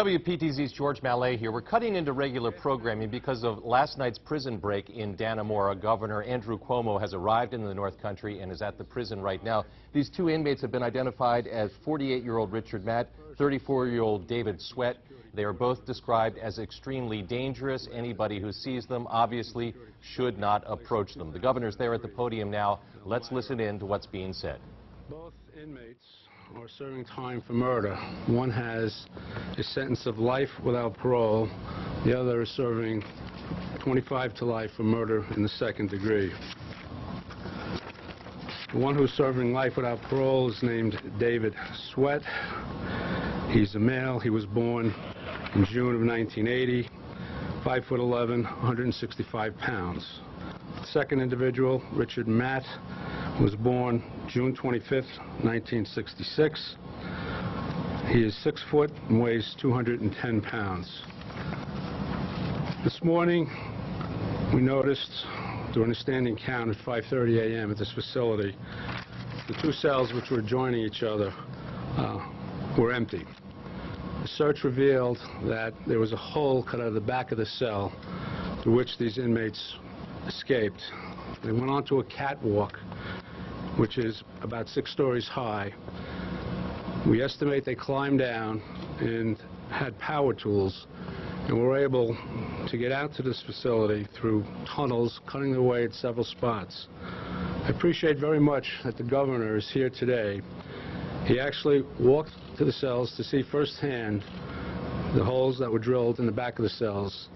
WPTZ's George Mallet here. We're cutting into regular programming because of last night's prison break in Dannemora. Governor Andrew Cuomo has arrived in the North Country and is at the prison right now. These two inmates have been identified as 48-year-old Richard Matt, 34-year-old David Sweat. They are both described as extremely dangerous. Anybody who sees them obviously should not approach them. The governor's there at the podium now. Let's listen in to what's being said. Both inmates are serving time for murder. One has a sentence of life without parole. The other is serving 25 to life for murder in the second degree. The one who's serving life without parole is named David Sweat. He's a male. He was born in June of 1980, 5'11", 165 pounds. The second individual, Richard Matt, was born June 25th, 1966. He is 6 foot and weighs 210 pounds. This morning, we noticed during a standing count at 5:30 a.m. at this facility, the two cells which were adjoining each other were empty. The search revealed that there was a hole cut out of the back of the cell through which these inmates escaped. They went onto a catwalk, which is about 6 stories high. We estimate they climbed down and had power tools and were able to get out to this facility through tunnels, cutting their way at several spots. I appreciate very much that the governor is here today. He actually walked to the cells to see firsthand the holes that were drilled in the back of the cells.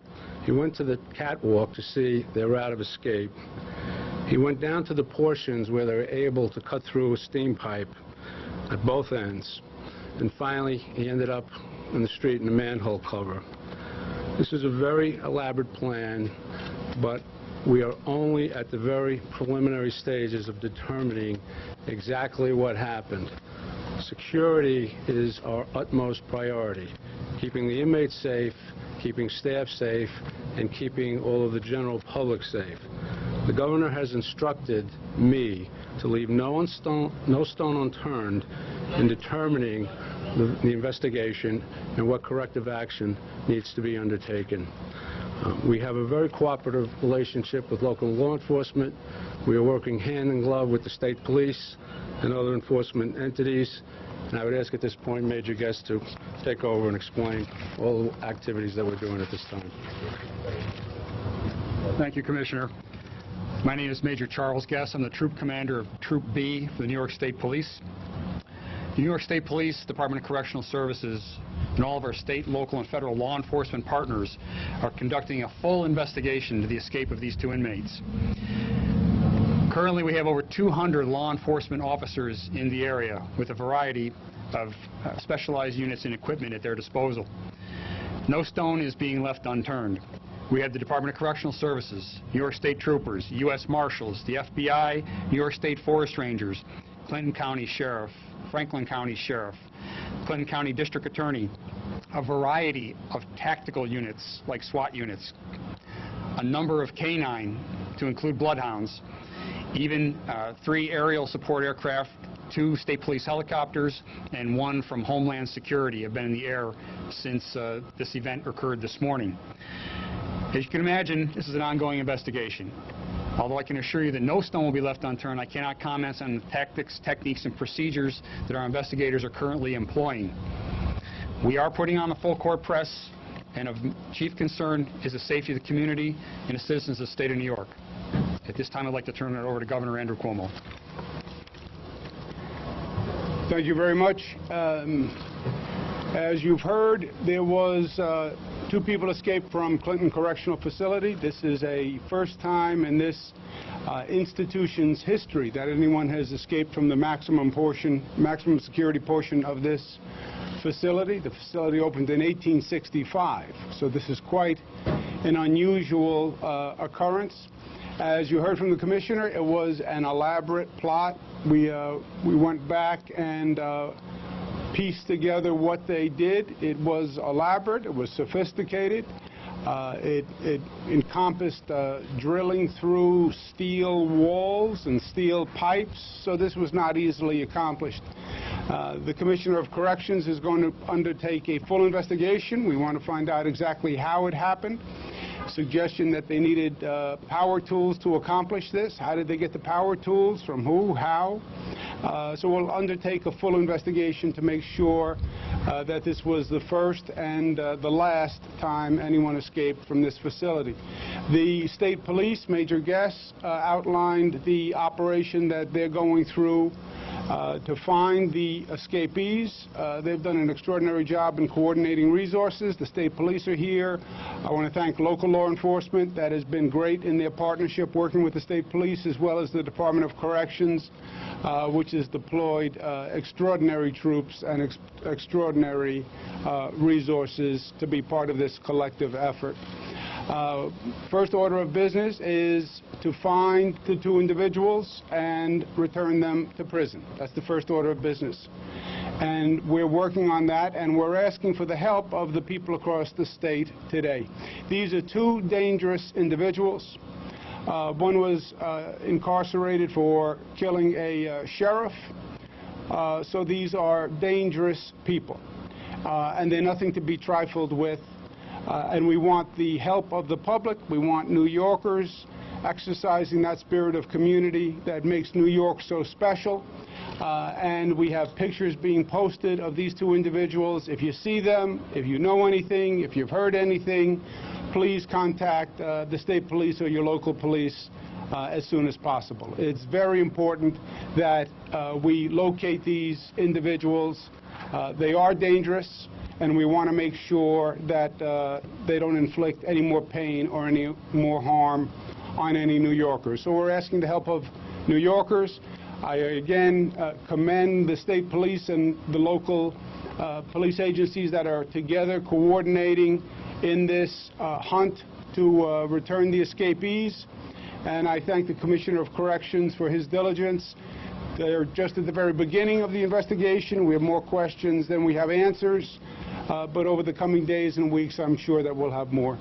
He went to the catwalk to see their route of escape. He went down to the portions where they were able to cut through a steam pipe at both ends. And finally, he ended up in the street in a manhole cover. This is a very elaborate plan, but we are only at the very preliminary stages of determining exactly what happened. Security is our utmost priority. Keeping the inmates safe, keeping staff safe, and keeping all of the general public safe. The governor has instructed me to leave no stone unturned in determining the investigation and what corrective action needs to be undertaken. We have a very cooperative relationship with local law enforcement. We are working hand in glove with the state police and other enforcement entities. And I would ask at this point Major Guest to take over and explain all the activities that we're doing at this time. Thank you, Commissioner. My name is Major Charles Guest. I'm the Troop Commander of Troop B for the New York State Police. The New York State Police, Department of Correctional Services, and all of our state, local, and federal law enforcement partners are conducting a full investigation into the escape of these two inmates. Currently, we have over 200 law enforcement officers in the area with a variety of specialized units and equipment at their disposal. No stone is being left unturned. We have the Department of Correctional Services, New York State Troopers, U.S. Marshals, the FBI, New York State Forest Rangers, Clinton County Sheriff, Franklin County Sheriff, Clinton County District Attorney, a variety of tactical units like SWAT units, a number of canine to include bloodhounds, even 3 aerial support aircraft, 2 state police helicopters, and 1 from Homeland Security have been in the air since this event occurred this morning. As you can imagine, this is an ongoing investigation. Although I can assure you that no stone will be left unturned, I cannot comment on the tactics, techniques, and procedures that our investigators are currently employing. We are putting on the full court press, and of chief concern is the safety of the community and the citizens of the state of New York. At this time, I'd like to turn it over to Governor Andrew Cuomo. Thank you very much. As you've heard, there was 2 people escaped from Clinton Correctional Facility. This is a first time in this institution's history that anyone has escaped from the maximum security portion of this facility. The facility opened in 1865, so this is quite an unusual occurrence. As you heard from the Commissioner, it was an elaborate plot. We went back and pieced together what they did. It was elaborate, it was sophisticated. It encompassed drilling through steel walls and steel pipes, so this was not easily accomplished. The Commissioner of Corrections is going to undertake a full investigation. We want to find out exactly how it happened. Suggestion that they needed power tools to accomplish this. How did they get the power tools? From who? How? So we'll undertake a full investigation to make sure that this was the first and the last time anyone escaped from this facility. The State Police, Major Guess, outlined the operation that they're going through to find the escapees. They've done an extraordinary job in coordinating resources. The State Police are here. I want to thank local law enforcement that has been great in their partnership working with the State Police as well as the Department of Corrections, which has deployed extraordinary troops and extraordinary resources to be part of this collective effort. First order of business is to find the two individuals and return them to prison. That's the first order of business. And we're working on that, and we're asking for the help of the people across the state today. These are two dangerous individuals. One was incarcerated for killing a sheriff. So these are dangerous people, and they're nothing to be trifled with. And we want the help of the public. We want New Yorkers exercising that spirit of community that makes New York so special. And we have pictures being posted of these two individuals. If you see them, if you know anything, if you've heard anything, please contact the State Police or your local police as soon as possible. It's very important that we locate these individuals. They are dangerous, and we want to make sure that they don't inflict any more pain or any more harm on any New Yorkers. So we're asking the help of New Yorkers. I again commend the State Police and the local police agencies that are together coordinating in this hunt to return the escapees. And I thank the Commissioner of Corrections for his diligence. They're just at the very beginning of the investigation. We have more questions than we have answers. But over the coming days and weeks, I'm sure that we'll have more.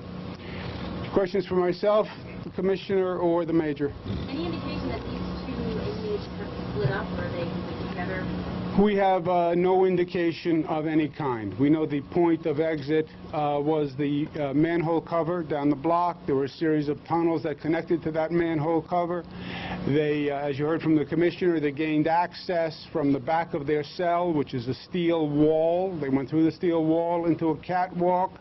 Questions for myself, the Commissioner, or the Major? Any indication that these two inmates have split up, or are they completely together? We have no indication of any kind. We know the point of exit was the manhole cover down the block. There were a series of tunnels that connected to that manhole cover. They, as you heard from the Commissioner, they gained access from the back of their cell, which is a steel wall. They went through the steel wall into a catwalk,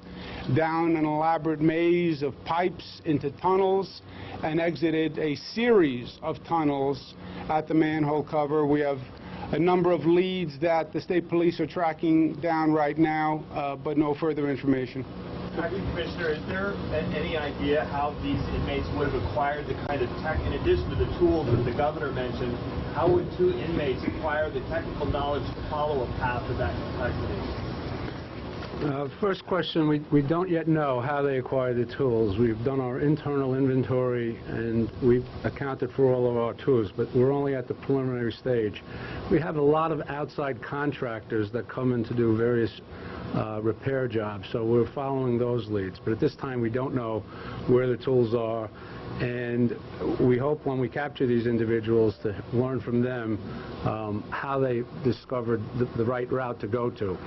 down an elaborate maze of pipes into tunnels, and exited a series of tunnels at the manhole cover. We have a number of leads that the State Police are tracking down right now, but no further information. Acting Commissioner, is there any idea how these inmates would have acquired the kind of tech, in addition to the tools that the Governor mentioned, how would two inmates acquire the technical knowledge to follow a path of that complexity? First question, we don't yet know how they acquired the tools. We've done our internal inventory and we've accounted for all of our tools, but we're only at the preliminary stage. We have a lot of outside contractors that come in to do various repair jobs, so we're following those leads. But at this time, we don't know where the tools are, and we hope when we capture these individuals to learn from them how they discovered the right route to go to.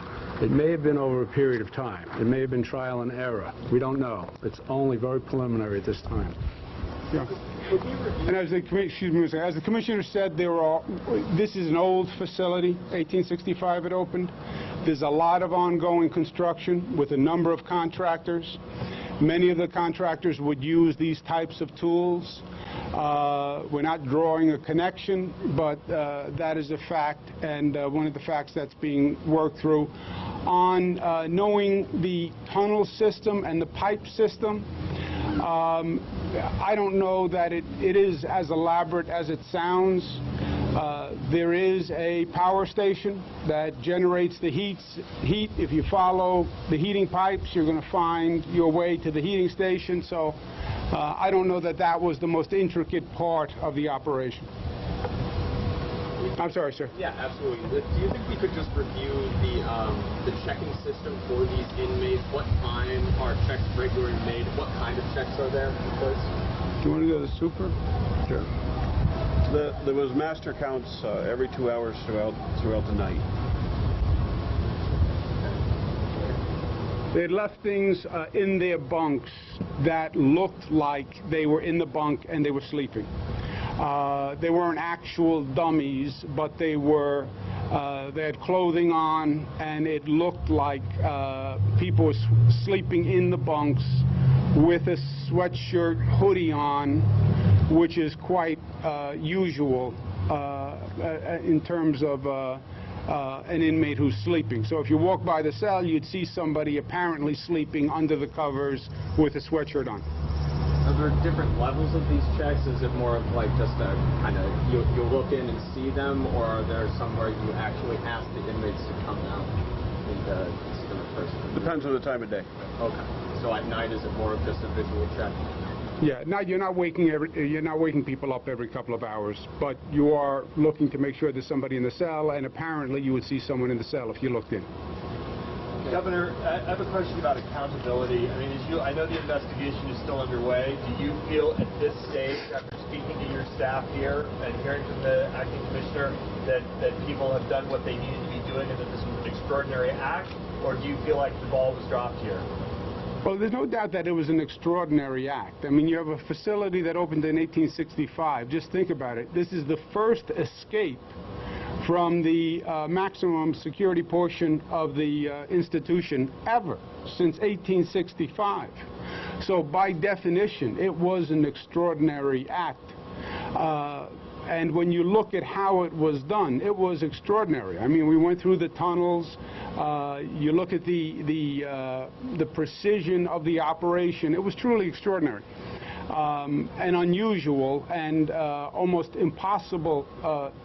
It may have been over a period of time. It may have been trial and error. We don't know. It's only very preliminary at this time. Yeah. And as the Commissioner said, this is an old facility. 1865 it opened. There's a lot of ongoing construction with a number of contractors. Many of the contractors would use these types of tools. We're not drawing a connection, but that is a fact, and one of the facts that's being worked through. On knowing the tunnel system and the pipe system, I don't know that it is as elaborate as it sounds. There is a power station that generates the heat. If you follow the heating pipes, you're going to find your way to the heating station. So I don't know that that was the most intricate part of the operation. I'm sorry, sir. Yeah, absolutely. Do you think we could just review the checking system for these inmates? What time are checks regularly made? What kind of checks are there? First? Do you want to go to the super? Sure. There was master counts every 2 hours throughout the night. They had left things in their bunks that looked like they were in the bunk and they were sleeping. They weren't actual dummies, but they were. They had clothing on, and it looked like people were sleeping in the bunks with a sweatshirt, hoodie on, which is quite usual in terms of an inmate who's sleeping. So if you walk by the cell, you'd see somebody apparently sleeping under the covers with a sweatshirt on. Are there different levels of these checks? Is it more of like just a kind of you look in and see them, or are there some where you actually ask the inmates to come out and see them in person? Depends on the time of day. Okay. So at night, is it more of just a visual check? Yeah, now you're not waking people up every couple of hours, but you are looking to make sure there's somebody in the cell, and apparently you would see someone in the cell if you looked in. Governor, I have a question about accountability. I mean, I know the investigation is still underway. Do you feel at this stage, after speaking to your staff here and hearing from the acting commissioner, that people have done what they needed to be doing and that this was an extraordinary act, or do you feel like the ball was dropped here? Well, there's no doubt that it was an extraordinary act. I mean, you have a facility that opened in 1865. Just think about it. This is the first escape from the maximum security portion of the institution ever since 1865. So by definition, it was an extraordinary act. And when you look at how it was done, it was extraordinary. I mean, we went through the tunnels. You look at the precision of the operation. It was truly extraordinary. And unusual and almost impossible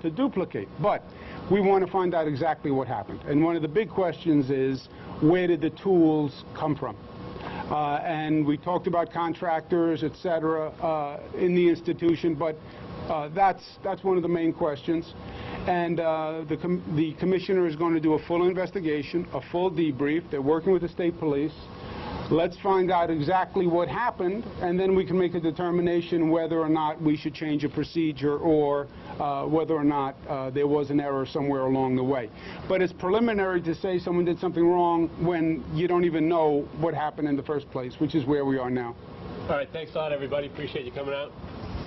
to duplicate. But we want to find out exactly what happened. And one of the big questions is, where did the tools come from? And we talked about contractors, etc., in the institution, but that's one of the main questions. And the commissioner is going to do a full investigation, a full debrief. They're working with the state police. Let's find out exactly what happened, and then we can make a determination whether or not we should change a procedure or whether or not there was an error somewhere along the way. But it's preliminary to say someone did something wrong when you don't even know what happened in the first place, which is where we are now. All right, thanks a lot, everybody. Appreciate you coming out.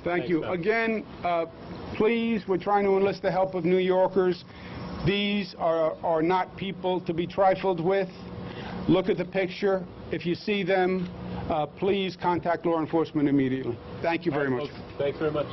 Thank you. Again, please, we're trying to enlist the help of New Yorkers. These are not people to be trifled with. Look at the picture. If you see them, please contact law enforcement immediately. Thank you very much. Thanks very much.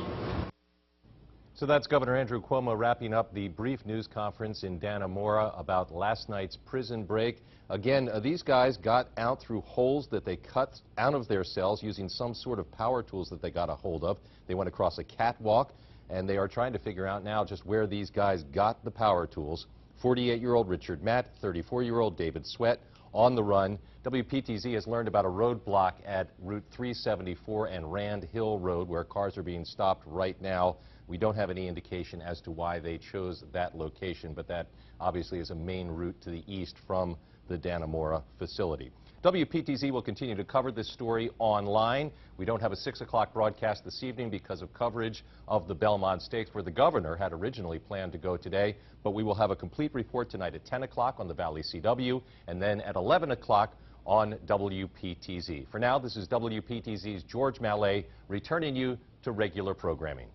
So that's Governor Andrew Cuomo wrapping up the brief news conference in Dannemora about last night's prison break. Again, these guys got out through holes that they cut out of their cells using some sort of power tools that they got a hold of. They went across a catwalk, and they are trying to figure out now just where these guys got the power tools. 48-year-old Richard Matt, 34-year-old David Sweat, on the run. WPTZ has learned about a roadblock at Route 374 and Rand Hill Road where cars are being stopped right now. We don't have any indication as to why they chose that location, but that obviously is a main route to the east from the Dannemora facility. WPTZ will continue to cover this story online. We don't have a 6 o'clock broadcast this evening because of coverage of the Belmont Stakes, where the governor had originally planned to go today, but we will have a complete report tonight at 10 o'clock on the Valley CW and then at 11 o'clock on WPTZ. For now, this is WPTZ's George Mallet returning you to regular programming.